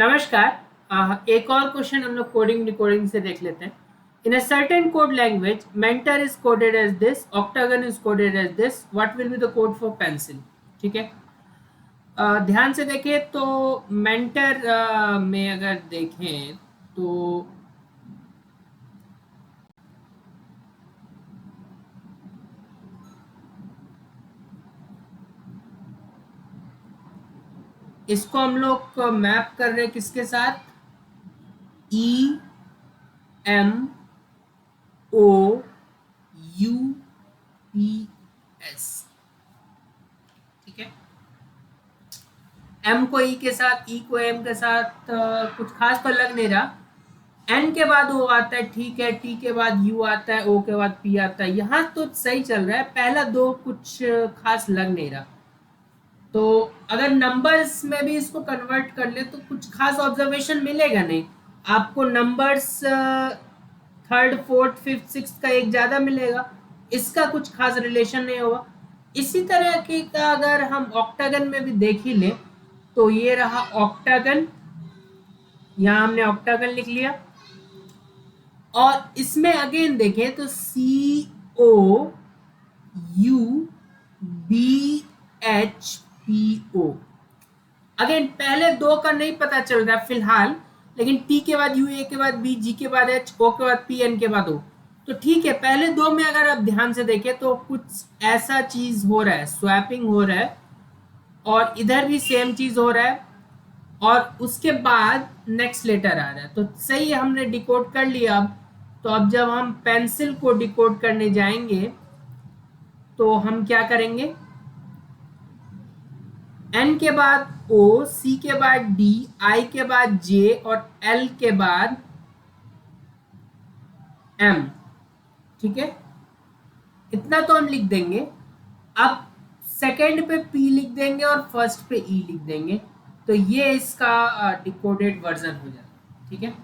नमस्कार। एक और क्वेश्चन हम लोग कोडिंग डिकोडिंग से देख लेते हैं। In a certain code language mentor is coded as this, octagon is coded as this, what will be the code for pencil. ठीक है। ध्यान से देखें तो मेंटर में अगर देखें तो इसको हम लोग मैप कर रहे हैं किसके साथ, E M O U P S. ठीक है। एम को ई के साथ, ई को एम के साथ कुछ खास तो लग नहीं रहा। एन के बाद ओ आता है, ठीक है। टी के बाद यू आता है, ओ के बाद पी आता है। यहाँ तो सही चल रहा है, पहला दो कुछ खास लग नहीं रहा। तो अगर नंबर्स में भी इसको कन्वर्ट कर ले तो कुछ खास ऑब्जर्वेशन मिलेगा नहीं आपको। Numbers third fourth fifth six का एक ज्यादा मिलेगा, इसका कुछ खास रिलेशन नहीं होगा। इसी तरह की का अगर हम ऑक्टागन में भी देख ही ले तो ये रहा ऑक्टागन, यहाँ हमने ऑक्टागन लिख लिया। और इसमें अगेन देखें तो C O U B H P O. Again पहले दो का नहीं पता चल रहा फिलहाल, लेकिन टी के बाद यू, ए के बाद बी, जी के बाद एच, ओ के बाद पी, एन के बाद ओ। तो ठीक है, पहले दो में अगर आप ध्यान से देखें तो कुछ ऐसा चीज हो रहा है, स्वैपिंग हो रहा है। और इधर भी सेम चीज हो रहा है। और उसके बाद नेक्स्ट लेटर आ रहा है। तो सही है, हमने डिकोड कर लिया। अब तो अब जब हम पेंसिल को डिकोड करने जाएंगे तो हम क्या करेंगे, एन के बाद ओ, सी के बाद डी, आई के बाद जे और एल के बाद एम। ठीक है, इतना तो हम लिख देंगे। अब सेकंड पे पी लिख देंगे और फर्स्ट पे ई लिख देंगे। तो ये इसका डिकोडेड वर्जन हो जाता है। ठीक है,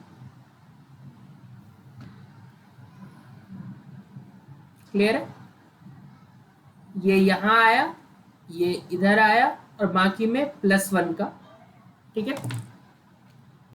क्लियर है। ये यहाँ आया, ये इधर आया और बाकी में +1 का। ठीक है।